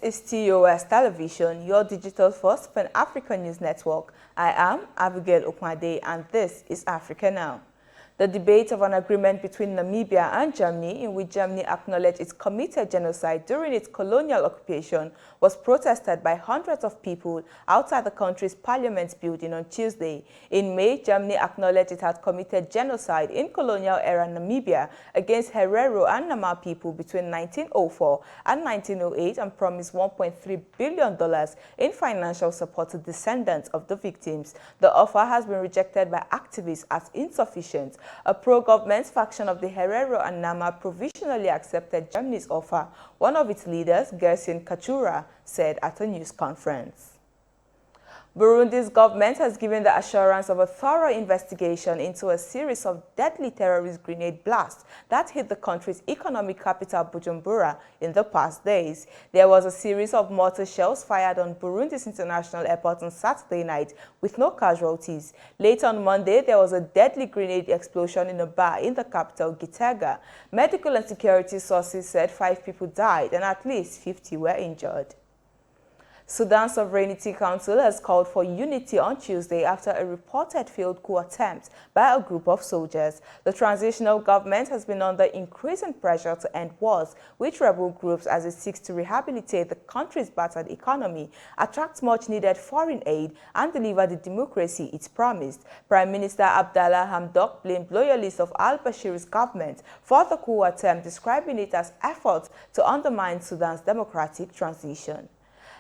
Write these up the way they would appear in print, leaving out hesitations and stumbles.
is TOS Television, your digital-first Pan-African news network. I am Abigail Okwade, and this is Africa Now. The debate of an agreement between Namibia and Germany, in which Germany acknowledged it committed genocide during its colonial occupation, was protested by hundreds of people outside the country's parliament building on Tuesday. In May, Germany acknowledged it had committed genocide in colonial-era Namibia against Herero and Nama people between 1904 and 1908 and promised $1.3 billion in financial support to descendants of the victims. The offer has been rejected by activists as insufficient. A pro-government faction of the Herero and Nama provisionally accepted Germany's offer, one of its leaders, Gerson Kachura, said at a news conference. Burundi's government has given the assurance of a thorough investigation into a series of deadly terrorist grenade blasts that hit the country's economic capital, Bujumbura, in the past days. There was a series of mortar shells fired on Burundi's international airport on Saturday night with no casualties. Late on Monday, there was a deadly grenade explosion in a bar in the capital, Gitega. Medical and security sources said 5 people died and at least 50 were injured. Sudan's Sovereignty Council has called for unity on Tuesday after a reported failed coup attempt by a group of soldiers. The transitional government has been under increasing pressure to end wars with rebel groups as it seeks to rehabilitate the country's battered economy, attract much-needed foreign aid, and deliver the democracy it promised. Prime Minister Abdallah Hamdok blamed loyalists of al-Bashir's government for the coup attempt, describing it as efforts to undermine Sudan's democratic transition.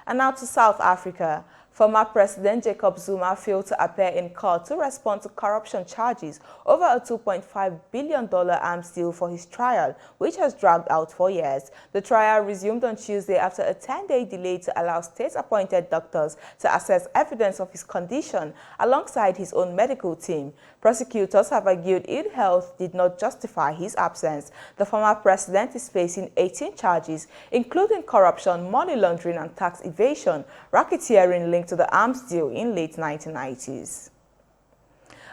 And now to South Africa. Former President Jacob Zuma failed to appear in court to respond to corruption charges over a $2.5 billion arms deal for his trial, which has dragged out for years. The trial resumed on Tuesday after a 10-day delay to allow state-appointed doctors to assess evidence of his condition alongside his own medical team. Prosecutors have argued ill health did not justify his absence. The former president is facing 18 charges, including corruption, money laundering and tax evasion, racketeering linked to the arms deal in late 1990s.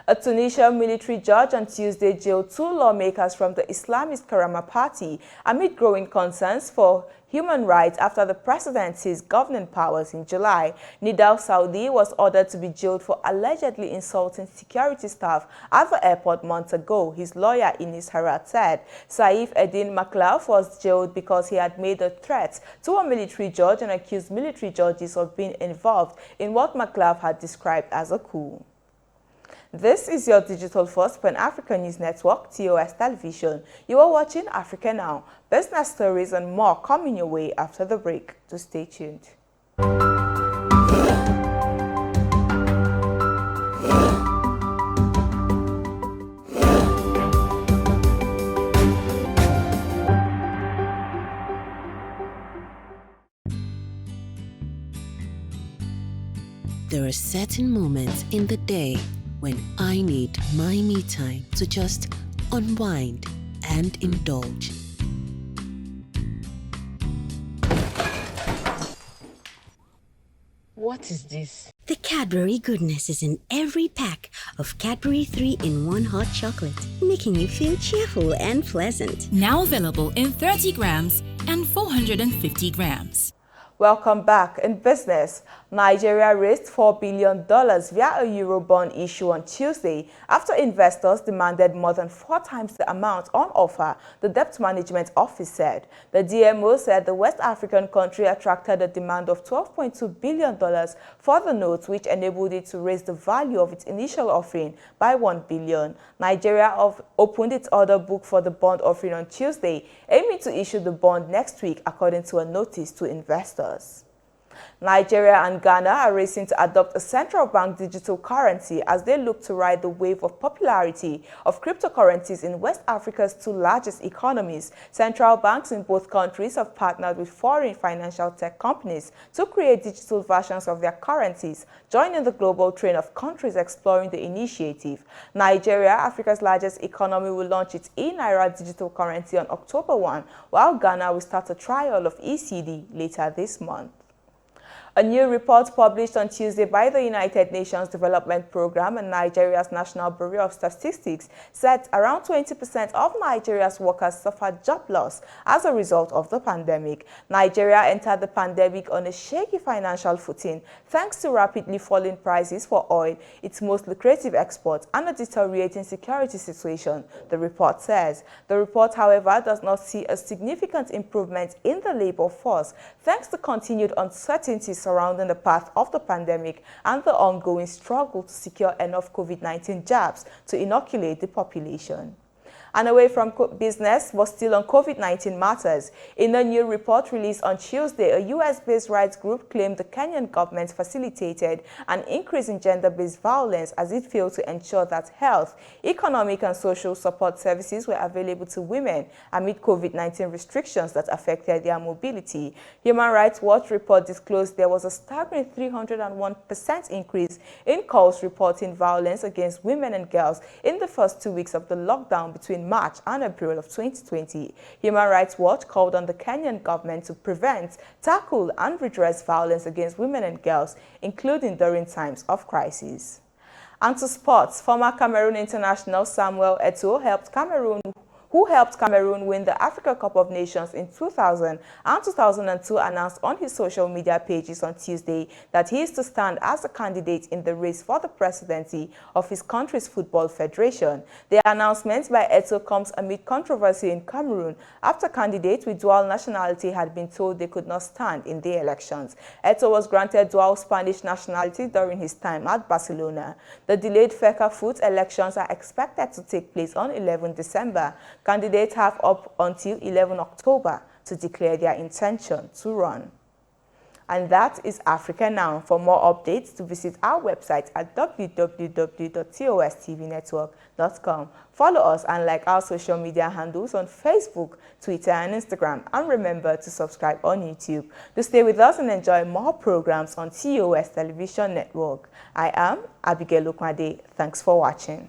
A Tunisian military judge on Tuesday jailed 2 lawmakers from the Islamist Karama party amid growing concerns for human rights after the president seized governing powers in July. Nidal Saudi was ordered to be jailed for allegedly insulting security staff at the airport months ago, his lawyer Ines Harat said. Saif Eddin Maklauf was jailed because he had made a threat to a military judge and accused military judges of being involved in what Maklauf had described as a coup. This is your digital-first Pan-African news network, TOS Television. You are watching Africa Now. Business stories and more coming your way after the break. So stay tuned. There are certain moments in the day when I need my me time to just unwind and indulge. What is this? The Cadbury goodness is in every pack of Cadbury 3-in-1 hot chocolate, making you feel cheerful and pleasant. Now available in 30 grams and 450 grams. Welcome back. In business, Nigeria raised $4 billion via a Eurobond issue on Tuesday after investors demanded more than 4 times the amount on offer, the Debt Management Office said. The DMO said the West African country attracted a demand of $12.2 billion for the notes, which enabled it to raise the value of its initial offering by $1 billion. Nigeria opened its order book for the bond offering on Tuesday, aiming to issue the bond next week, according to a notice to investors. Nigeria and Ghana are racing to adopt a central bank digital currency as they look to ride the wave of popularity of cryptocurrencies in West Africa's 2 largest economies. Central banks in both countries have partnered with foreign financial tech companies to create digital versions of their currencies, joining the global trend of countries exploring the initiative. Nigeria, Africa's largest economy, will launch its e-Naira digital currency on October 1, while Ghana will start a trial of ECD later this month. A new report published on Tuesday by the United Nations Development Programme and Nigeria's National Bureau of Statistics said around 20% of Nigeria's workers suffered job loss as a result of the pandemic. Nigeria entered the pandemic on a shaky financial footing thanks to rapidly falling prices for oil, its most lucrative export, and a deteriorating security situation, the report says. The report, however, does not see a significant improvement in the labor force thanks to continued uncertainty surrounding the path of the pandemic and the ongoing struggle to secure enough COVID-19 jabs to inoculate the population. And away from business, but still on COVID-19 matters, in a new report released on Tuesday, a US-based rights group claimed the Kenyan government facilitated an increase in gender-based violence as it failed to ensure that health, economic and social support services were available to women amid COVID-19 restrictions that affected their mobility. Human Rights Watch report disclosed there was a staggering 301% increase in calls reporting violence against women and girls in the first 2 weeks of the lockdown between March and April of 2020. Human Rights Watch called on the Kenyan government to prevent, tackle and redress violence against women and girls, including during times of crisis. And to sports, former Cameroon international Samuel Eto'o who helped Cameroon win the Africa Cup of Nations in 2000 and 2002, announced on his social media pages on Tuesday that he is to stand as a candidate in the race for the presidency of his country's football federation. The announcement by Eto'o comes amid controversy in Cameroon after candidates with dual nationality had been told they could not stand in the elections. Eto'o was granted dual Spanish nationality during his time at Barcelona. The delayed FECAFOOT elections are expected to take place on 11 December. Candidates have up until 11 October to declare their intention to run. And that is Africa Now. For more updates, to visit our website at www.tostvnetwork.com. Follow us and like our social media handles on Facebook, Twitter, and Instagram. And remember to subscribe on YouTube. To stay with us and enjoy more programs on TOS Television Network. I am Abigail Okwade. Thanks for watching.